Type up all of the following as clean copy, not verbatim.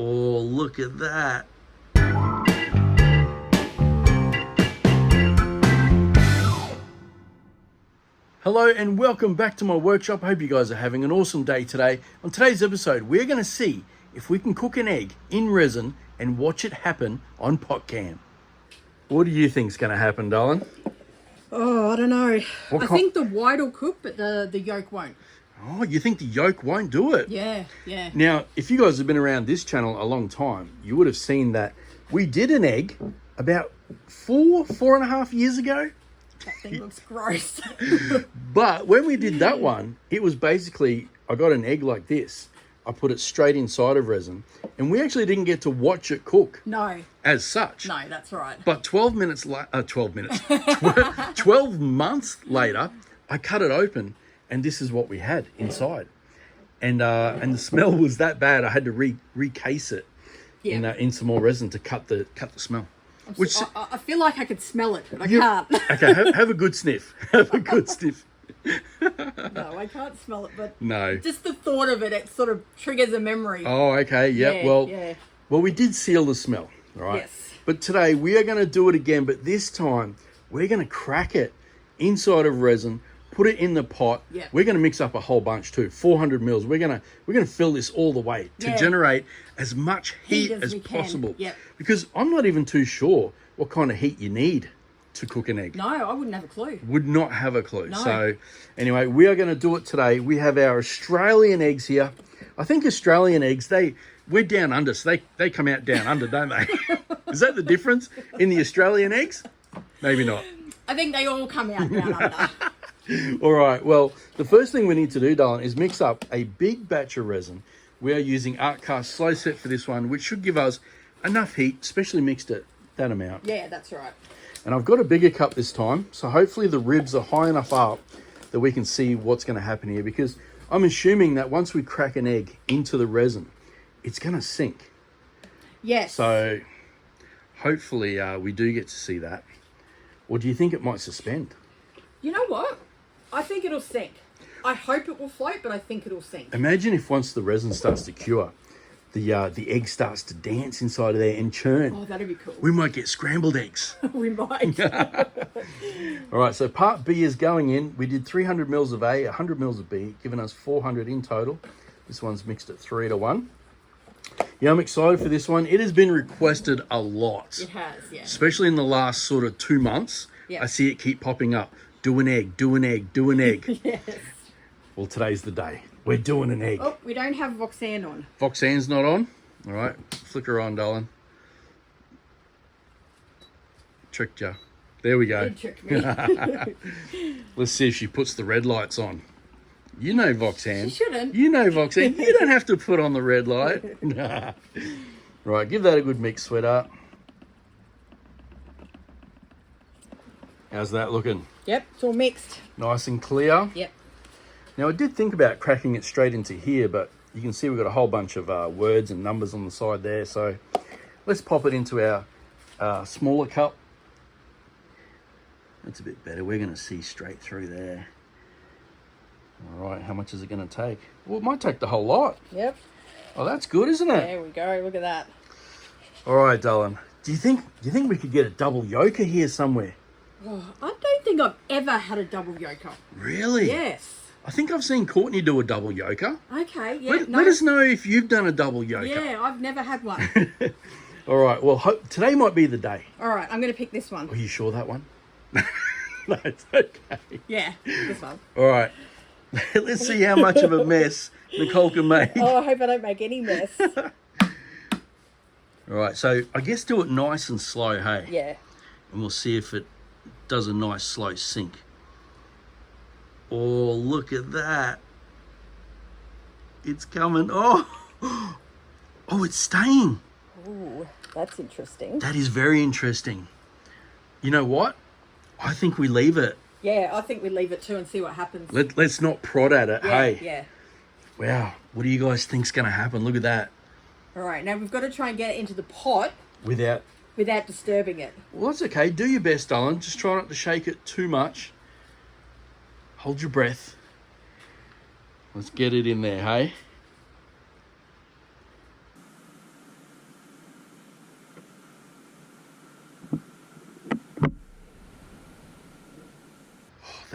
Oh, look at that. Hello and welcome back to my workshop. I hope you guys are having an awesome day today. On today's episode, we're going to see if we can cook an egg in resin and watch it happen on pot cam. What do you think's going to happen, darling? Oh, I don't know. I think the white will cook, but the yolk won't. Oh, you think the yolk won't do it? Yeah. Now, if you guys have been around this channel a long time, you would have seen that we did an egg about four and a half years ago. That thing looks gross. But when we did that one, it was basically, I got an egg like this. I put it straight inside of resin, and we actually didn't get to watch it cook. No. As such. No, that's right. But 12 months later, I cut it open, and this is what we had inside. And the smell was that bad, I had to recase it in some more resin to cut the smell. I feel like I could smell it, but I can't. Okay, have a good sniff. Have a good sniff. No, I can't smell it, but no. Just the thought of it, it sort of triggers a memory. Oh, okay, yeah. Well, we did seal the smell, right? Yes. But today we are going to do it again, but this time we're going to crack it inside of resin, put it in the pot. Yep. We're going to mix up a whole bunch too, 400 mils. We're going to fill this all the way to generate as much heat as possible. Yep. Because I'm not even too sure what kind of heat you need to cook an egg. No, I wouldn't have a clue. Would not have a clue. No. So anyway, we are going to do it today. We have our Australian eggs here. I think Australian eggs, we're down under, so they come out down under, don't they? Is that the difference in the Australian eggs? Maybe not. I think they all come out down under. All right, well, the first thing we need to do, darling, is mix up a big batch of resin. We are using Art Cast Slow Set for this one, which should give us enough heat, especially mixed at that amount. Yeah, that's right. And I've got a bigger cup this time, so hopefully the ribs are high enough up that we can see what's going to happen here, because I'm assuming that once we crack an egg into the resin, it's going to sink. Yes. So hopefully we do get to see that. Or do you think it might suspend? You know what? I think it'll sink. I hope it will float, but I think it'll sink. Imagine if once the resin starts to cure, the egg starts to dance inside of there and churn. Oh, that'd be cool. We might get scrambled eggs. We might. All right, so part B is going in. We did 300 mils of A, 100 mils of B, giving us 400 in total. This one's mixed at 3-to-1. Yeah, I'm excited for this one. It has been requested a lot. It has, yeah. Especially in the last sort of 2 months. Yeah. I see it keep popping up. Do an egg, do an egg, do an egg. Yes. Well, today's the day. We're doing an egg. Oh, we don't have Voxan on. Voxan's not on. All right, flick her on, darling. Tricked you. There we go. It tricked me. Let's see if she puts the red lights on. You know Voxan. She shouldn't. You know Voxan. You don't have to put on the red light. Right, give that a good mix, sweetheart. How's that looking? Yep, it's all mixed. Nice and clear. Yep. Now, I did think about cracking it straight into here, but you can see we've got a whole bunch of words and numbers on the side there. So let's pop it into our smaller cup. That's a bit better. We're going to see straight through there. All right, how much is it going to take? Well, it might take the whole lot. Yep. Oh, that's good, isn't it? There we go. Look at that. All right, darling. Do you think we could get a double yolker here somewhere? Oh, I don't think I've ever had a double yolker. Really? Yes. I think I've seen Courtney do a double yolker. Okay, yeah. Let us know if you've done a double yolker. Yeah, I've never had one. All right, well, today might be the day. All right, I'm going to pick this one. Are you sure that one? No, it's okay. Yeah, this one. All right. Let's see how much of a mess Nicole can make. Oh, I hope I don't make any mess. All right, so I guess do it nice and slow, hey? Yeah. And we'll see if it does a nice slow sink. Oh, look at that. It's coming. Oh, it's staying. Ooh, that's interesting. That is very interesting. You know what? I think we leave it. Yeah, I think we leave it too and see what happens. Let's not prod at it, Yeah, hey? yeah. Wow, what do you guys think's going to happen? Look at that. All right, now we've got to try and get it into the pot Without disturbing it. Well, that's okay. Do your best, darling. Just try not to shake it too much. Hold your breath. Let's get it in there, hey?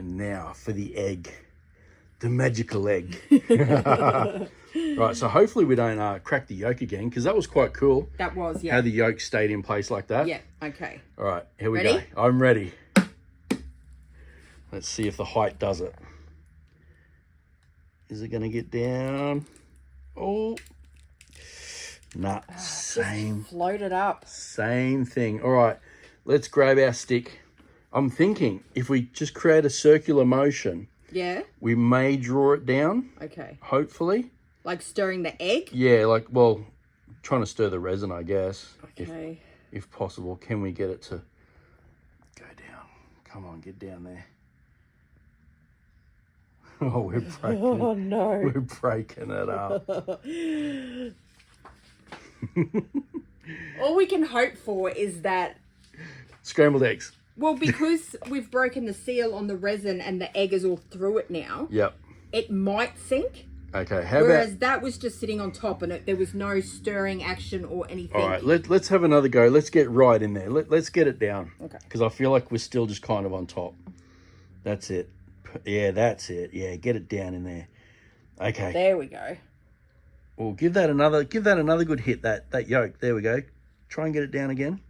And now for the egg. The magical egg. Right, so hopefully we don't crack the yolk again, because that was quite cool. That was, yeah. How the yolk stayed in place like that. Yeah, okay. All right, here we Ready? go. I'm ready. Let's see if the height does it. Is it going to get down? Oh. Nah, same. Float it up. Same thing. All right, let's grab our stick. I'm thinking if we just create a circular motion, Yeah. we may draw it down, Okay. hopefully. Like stirring the egg? Yeah, like, well, trying to stir the resin, I guess. Okay. If possible. Can we get it to go down? Come on, get down there. Oh, we're breaking. Oh, no. We're breaking it up. All we can hope for is that, Scrambled eggs. well, because we've broken the seal on the resin and the egg is all through it now, Yep. it might sink. Okay, how Whereas about... that was just sitting on top and there was no stirring action or anything. All right, let's have another go. Let's get right in there. Let's get it down. Okay. Because I feel like we're still just kind of on top. That's it. Yeah, that's it. Yeah, get it down in there. Okay. There we go. Well, give that another good hit, that yolk. There we go. Try and get it down again.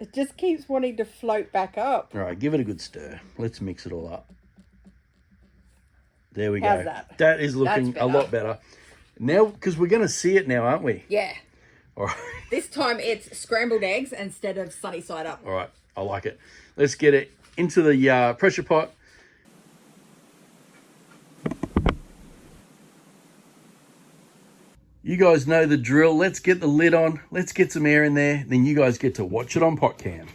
It just keeps wanting to float back up. All right, give it a good stir. Let's mix it all up. There we How's go. that? That is looking That's a better. lot better. Now, because we're going to see it now, aren't we? Yeah. All right. This time it's scrambled eggs instead of sunny side up. All right, I like it. Let's get it into the pressure pot. You guys know the drill. Let's get the lid on. Let's get some air in there. Then you guys get to watch it on pot cam.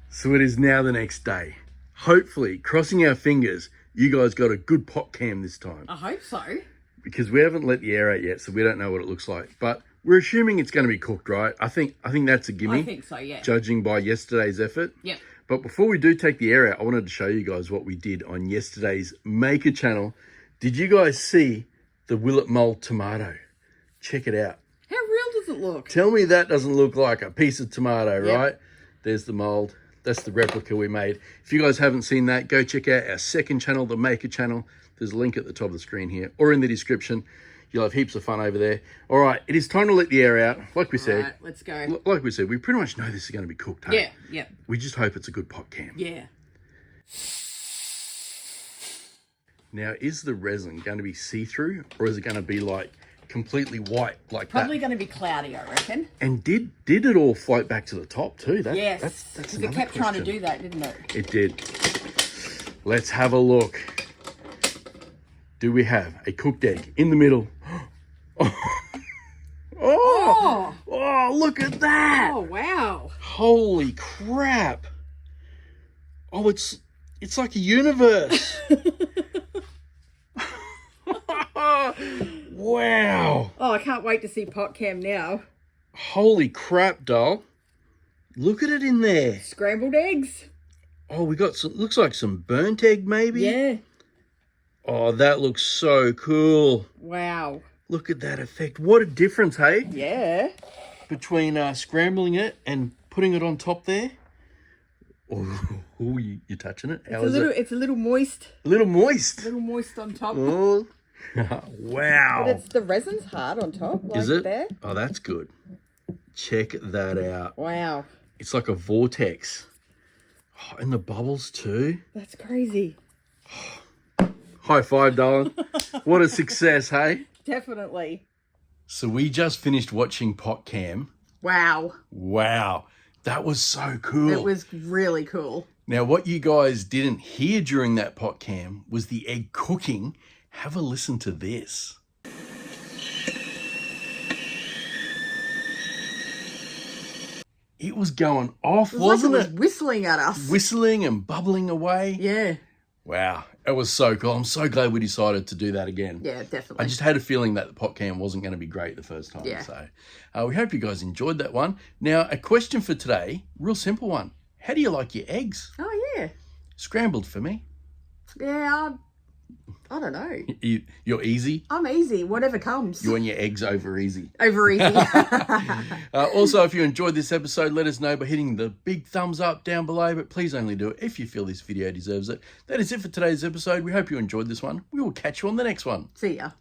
So it is now the next day. Hopefully, crossing our fingers, you guys got a good pot cam this time. I hope so. Because we haven't let the air out yet, so we don't know what it looks like. But we're assuming it's going to be cooked, right? I think that's a gimme. I think so, yeah. Judging by yesterday's effort. Yep. But before we do take the air out, I wanted to show you guys what we did on yesterday's Maker channel. Did you guys see the Willet Mold tomato? Check it out. How real does it look? Tell me that doesn't look like a piece of tomato, Yep. right? There's the mold. That's the replica we made. If you guys haven't seen that, go check out our second channel, the Maker channel. There's a link at the top of the screen here or in the description. You'll have heaps of fun over there. All right, it is time to let the air out. Like we said, All right, let's go. like we said, we pretty much know this is going to be cooked. Hey? Yeah, yeah, We just hope it's a good pot cam. yeah. Now, is the resin going to be see-through or is it going to be like completely white like Probably that? going to be cloudy, I reckon. And did it all float back to the top too? Yes, That's because it another kept trying to question. do that, didn't it? It did. Let's have a look. Do we have a cooked egg in the middle? Oh, oh, look at that. Oh, wow. Holy crap. Oh, it's like a universe. Wow. Oh, I can't wait to see pot cam now. Holy crap, doll. Look at it in there. Scrambled eggs. Oh, we got some, looks like some burnt egg maybe. Yeah. Oh, that looks so cool. Wow. Look at that effect. What a difference, hey? Yeah. Between scrambling it and putting it on top there. Oh, you're touching it. How is it? It's a little moist. A little moist. A little moist on top. Oh, wow. But it's the resin's hard on top. Like Is it? There. Oh, that's good. Check that out. Wow. It's like a vortex. Oh, and the bubbles too. That's crazy. High five, darling. What a success, hey? Definitely. So we just finished watching Pot Cam. Wow. Wow. That was so cool. It was really cool. Now, what you guys didn't hear during that Pot Cam was the egg cooking. Have a listen to this. It was going off, wasn't it? Was whistling at us. Whistling and bubbling away. Yeah. Wow. It was so cool. I'm so glad we decided to do that again. Yeah, definitely. I just had a feeling that the pot cam wasn't going to be great the first time. Yeah. So we hope you guys enjoyed that one. Now, a question for today, real simple one. How do you like your eggs? Oh, yeah. Scrambled for me. Yeah, I don't know. You're easy? I'm easy. Whatever comes. You want your eggs over easy. Over easy. Also, if you enjoyed this episode, let us know by hitting the big thumbs up down below. But please only do it if you feel this video deserves it. That is it for today's episode. We hope you enjoyed this one. We will catch you on the next one. See ya.